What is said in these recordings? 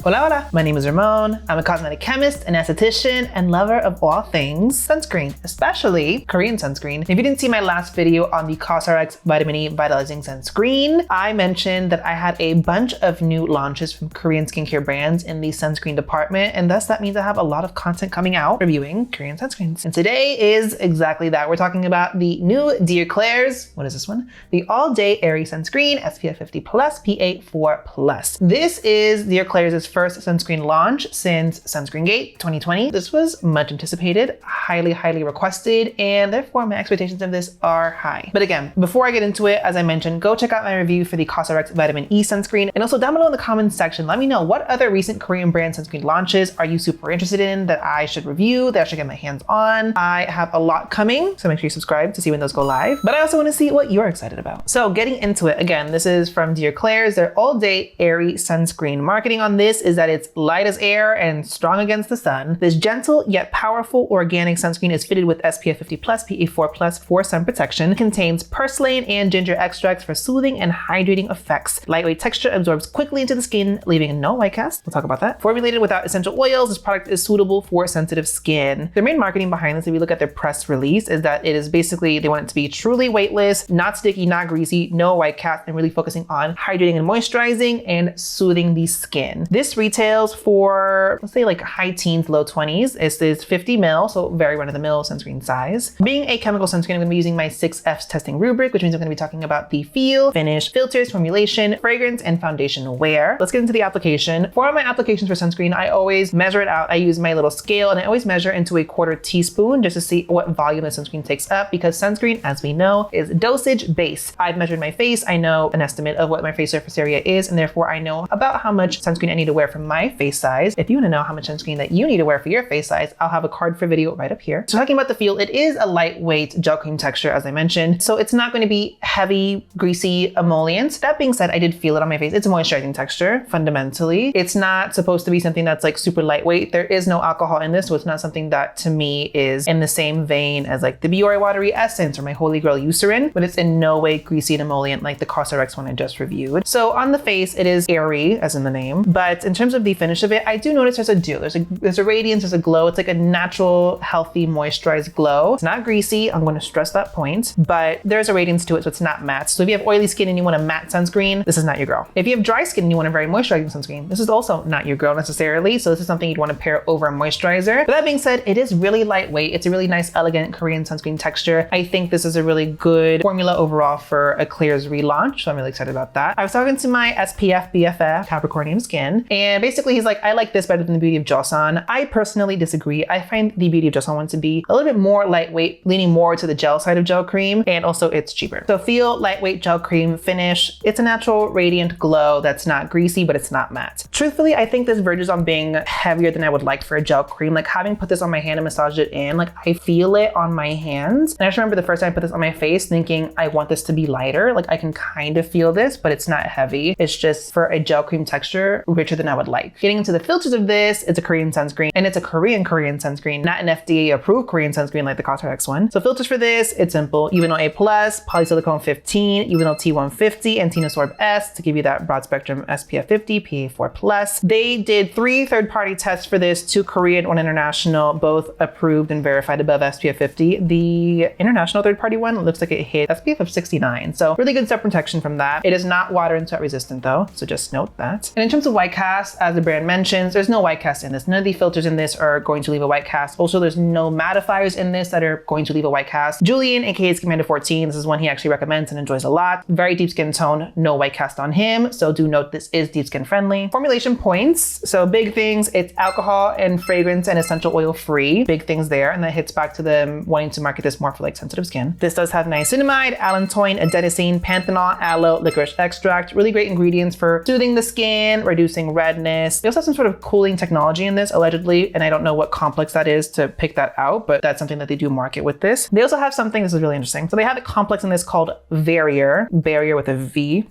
Hola, hola. My name is Ramon. I'm a cosmetic chemist, an esthetician, and lover of all things sunscreen, especially Korean sunscreen. If you didn't see my last video on the COSRX Vitamin E Vitalizing Sunscreen, I mentioned that I had a bunch of new launches from Korean skincare brands in the sunscreen department, and thus that means I have a lot of content coming out reviewing Korean sunscreens. And today is exactly that. We're talking about the new Dear Klairs, what is this one? The All-Day Airy Sunscreen, SPF 50+, PA4+. This is Dear Klairs' first sunscreen launch since Sunscreengate 2020. This was much anticipated, highly requested, and therefore my expectations of this are high. But again, before I get into it, as I mentioned, go check out my review for the COSRX Vitamin E sunscreen, and also down below in the comments section, let me know what other recent Korean brand sunscreen launches are you super interested in that I should review, that I should get my hands on. I have a lot coming, so make sure you subscribe to see when those go live. But I also want to see what you're excited about. So getting into it, again, this is from Dear Klairs, their All-Day Airy Sunscreen. Marketing on this is that it's light as air and strong against the sun. This gentle yet powerful organic sunscreen is fitted with SPF 50+, PA4+ for sun protection. It contains purslane and ginger extracts for soothing and hydrating effects. Lightweight texture absorbs quickly into the skin, leaving no white cast. We'll talk about that. Formulated without essential oils, this product is suitable for sensitive skin. Their main marketing behind this, if you look at their press release, is that it is basically, they want it to be truly weightless, not sticky, not greasy, no white cast, and really focusing on hydrating and moisturizing and soothing the skin. This retails for, let's say like high teens, low 20s. This is 50 ml, so very run-of-the-mill sunscreen size. Being a chemical sunscreen, I'm gonna be using my 6Fs testing rubric, which means I'm gonna be talking about the feel, finish, filters, formulation, fragrance, and foundation wear. Let's get into the application. For my applications for sunscreen, I always measure it out. I use my little scale and I always measure into a 1/4 teaspoon just to see what volume the sunscreen takes up, because sunscreen, as we know, is dosage based. I've measured my face. I know an estimate of what my face surface area is, and therefore I know about how much sunscreen I need to wear for my face size. If you want to know how much sunscreen that you need to wear for your face size, I'll have a card for video right up here. So talking about the feel, it is a lightweight gel cream texture, as I mentioned. So it's not going to be heavy, greasy emollient. That being said, I did feel it on my face. It's a moisturizing texture, fundamentally. It's not supposed to be something that's like super lightweight. There is no alcohol in this, so it's not something that to me is in the same vein as like the Biore Watery Essence or my Holy Grail Eucerin, but it's in no way greasy and emollient like the COSRX one I just reviewed. So on the face, it is airy, as in the name, but in terms of the finish of it, I do notice there's a dew. There's a radiance, there's a glow. It's like a natural, healthy, moisturized glow. It's not greasy, I'm going to stress that point, but there's a radiance to it, so it's not matte. So if you have oily skin and you want a matte sunscreen, this is not your girl. If you have dry skin and you want a very moisturizing sunscreen, this is also not your girl necessarily. So this is something you'd want to pair over a moisturizer. But that being said, it is really lightweight. It's a really nice, elegant Korean sunscreen texture. I think this is a really good formula overall for a Klairs relaunch, so I'm really excited about that. I was talking to my SPF BFF, Capricornian Skin, and basically he's like, I like this better than the Beauty of Joseon. I personally disagree. I find the Beauty of Joseon one to be a little bit more lightweight, leaning more to the gel side of gel cream, and also it's cheaper. So feel, lightweight gel cream, finish. It's a natural radiant glow that's not greasy, but it's not matte. Truthfully, I think this verges on being heavier than I would like for a gel cream. Like having put this on my hand and massaged it in, like I feel it on my hands. And I just remember the first time I put this on my face thinking I want this to be lighter. Like I can kind of feel this, but it's not heavy. It's just for a gel cream texture, richer than I would like. Getting into the filters of this, it's a Korean sunscreen, and it's a Korean sunscreen, not an FDA approved Korean sunscreen like the COSRX one. So filters for this, it's simple. Uvinol A+, polysilicone 15, Uvinol T150, and Tenosorb S to give you that broad spectrum SPF 50, PA4+. They did 3 third-party tests for this, 2 Korean, 1 international, both approved and verified above SPF 50. The international third-party one looks like it hit SPF of 69. So really good sun protection from that. It is not water and sweat resistant though, so just note that. And in terms of white cast, as the brand mentions, there's no white cast in this. None of the filters in this are going to leave a white cast. Also, there's no mattifiers in this that are going to leave a white cast. Julian, aka Commander 14, this is one he actually recommends and enjoys a lot. Very deep skin tone, no white cast on him. So do note this is deep skin friendly. Formulation points. So big things, it's alcohol and fragrance and essential oil free. Big things there. And that hits back to them wanting to market this more for like sensitive skin. This does have niacinamide, allantoin, adenosine, panthenol, aloe, licorice extract. Really great ingredients for soothing the skin, reducing redness. They also have some sort of cooling technology in this, allegedly, and I don't know what complex that is to pick that out, but that's something that they do market with this. They also have something, this is really interesting. So they have a complex in this called Barrier with a V.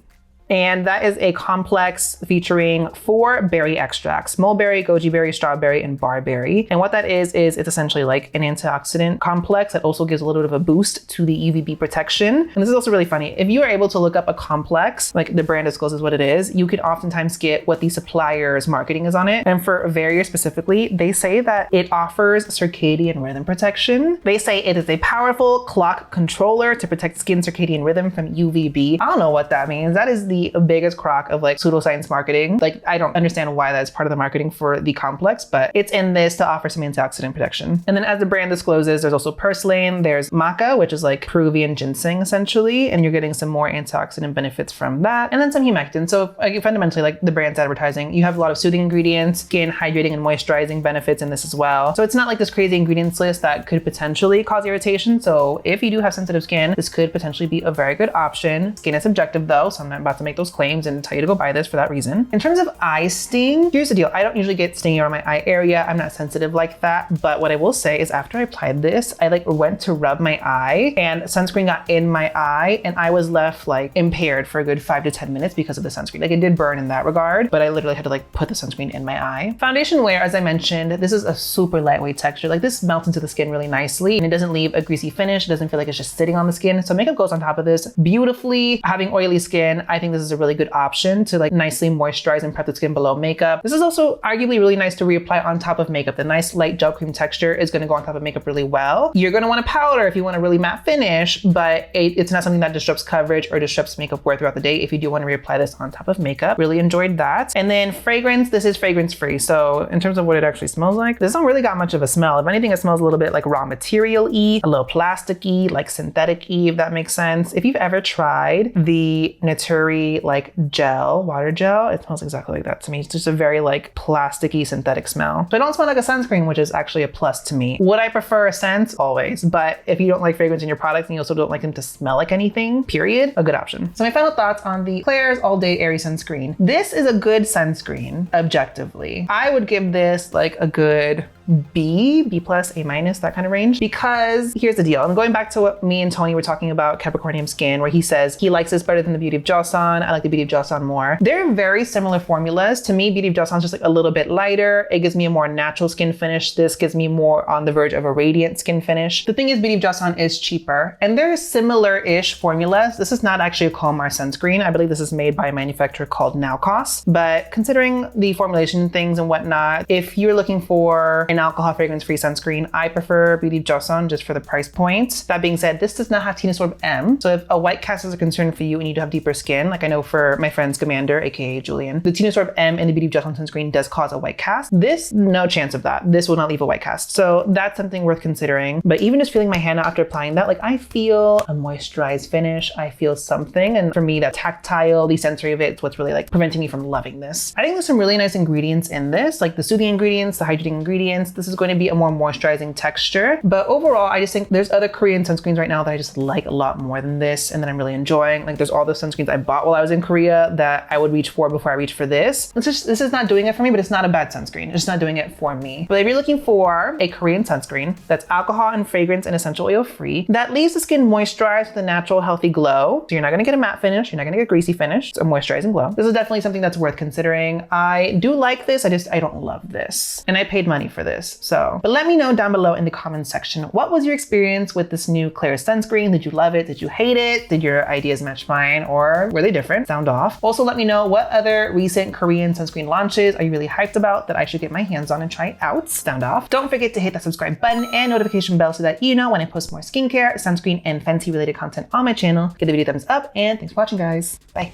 And that is a complex featuring 4 berry extracts: mulberry, goji berry, strawberry, and barberry. And what that is it's essentially like an antioxidant complex that also gives a little bit of a boost to the UVB protection. And this is also really funny. If you are able to look up a complex, like the brand discloses what it is, you can oftentimes get what the supplier's marketing is on it. And for Verrier specifically, they say that it offers circadian rhythm protection. They say it is a powerful clock controller to protect skin circadian rhythm from UVB. I don't know what that means. That is the biggest crock of like pseudoscience marketing. Like, I don't understand why that's part of the marketing for the complex, but it's in this to offer some antioxidant protection. And then as the brand discloses, there's also purslane, there's maca, which is like Peruvian ginseng essentially, and you're getting some more antioxidant benefits from that. And then some humectant. So fundamentally, like the brand's advertising, you have a lot of soothing ingredients, skin hydrating and moisturizing benefits in this as well. So it's not like this crazy ingredients list that could potentially cause irritation. So if you do have sensitive skin, this could potentially be a very good option. Skin is subjective though, so I'm not about to make those claims and tell you to go buy this for that reason. In terms of eye sting, here's the deal. I don't usually get stinging around my eye area. I'm not sensitive like that. But what I will say is after I applied this, I like went to rub my eye and sunscreen got in my eye and I was left like impaired for a good 5 to 10 minutes because of the sunscreen. Like it did burn in that regard, but I literally had to like put the sunscreen in my eye. Foundation wear, as I mentioned, this is a super lightweight texture. Like this melts into the skin really nicely and it doesn't leave a greasy finish. It doesn't feel like it's just sitting on the skin. So makeup goes on top of this beautifully. Having oily skin, I think this is a really good option to like nicely moisturize and prep the skin below makeup. This is also arguably really nice to reapply on top of makeup. The nice light gel cream texture is going to go on top of makeup really well. You're going to want a powder if you want a really matte finish, but it's not something that disrupts coverage or disrupts makeup wear throughout the day if you do want to reapply this on top of makeup. Really enjoyed that. And then fragrance, this is fragrance free. So in terms of what it actually smells like, this don't really got much of a smell. If anything, it smells a little bit like raw material-y, a little plastic-y, like synthetic-y, if that makes sense. If you've ever tried the Naturi like gel, water gel, it smells exactly like that to me. It's just a very like plasticky synthetic smell. So I don't smell like a sunscreen, which is actually a plus to me. Would I prefer a scent? Always. But if you don't like fragrance in your products and you also don't like them to smell like anything, period, a good option. So my final thoughts on the Klairs All Day Airy Sunscreen. This is a good sunscreen, objectively. I would give this like a good B plus, A minus, that kind of range. Because here's the deal. I'm going back to what me and Tony were talking about Capricornium skin, where he says he likes this better than the Beauty of Joseon. I like the Beauty of Joseon more. They're very similar formulas. To me, Beauty of Joseon is just like a little bit lighter. It gives me a more natural skin finish. This gives me more on the verge of a radiant skin finish. The thing is, Beauty of Joseon is cheaper and they're similar-ish formulas. This is not actually a Colmar sunscreen. I believe this is made by a manufacturer called Naukos. But considering the formulation things and whatnot, if you're looking for an alcohol fragrance-free sunscreen, I prefer Beauty of Joseon just for the price point. That being said, this does not have Tinosorb M. So if a white cast is a concern for you and you do have deeper skin, like I know for my friend Scamander, aka Julian, the Tinosorb M in the Beauty of Joseon sunscreen does cause a white cast. This, no chance of that. This will not leave a white cast. So that's something worth considering. But even just feeling my hand out after applying that, like I feel a moisturized finish. I feel something. And for me, that tactile, the sensory of it's what's really like preventing me from loving this. I think there's some really nice ingredients in this, like the soothing ingredients, the hydrating ingredients. This is going to be a more moisturizing texture. But overall, I just think there's other Korean sunscreens right now that I just like a lot more than this and that I'm really enjoying. Like there's all those sunscreens I bought while I was in Korea that I would reach for before I reach for this. This is not doing it for me, but it's not a bad sunscreen. It's just not doing it for me. But if you're looking for a Korean sunscreen that's alcohol and fragrance and essential oil free, that leaves the skin moisturized with a natural healthy glow. So you're not gonna get a matte finish, you're not gonna get a greasy finish. It's a moisturizing glow. This is definitely something that's worth considering. I do like this, I don't love this. And I paid money for this, so. But let me know down below in the comments section, what was your experience with this new Klairs sunscreen? Did you love it? Did you hate it? Did your ideas match mine or were they different? Sound off. Also let me know what other recent Korean sunscreen launches are you really hyped about that I should get my hands on and try out? Sound off. Don't forget to hit that subscribe button and notification bell so that you know when I post more skincare, sunscreen, and Fenty related content on my channel. Give the video a thumbs up and thanks for watching, guys. Bye.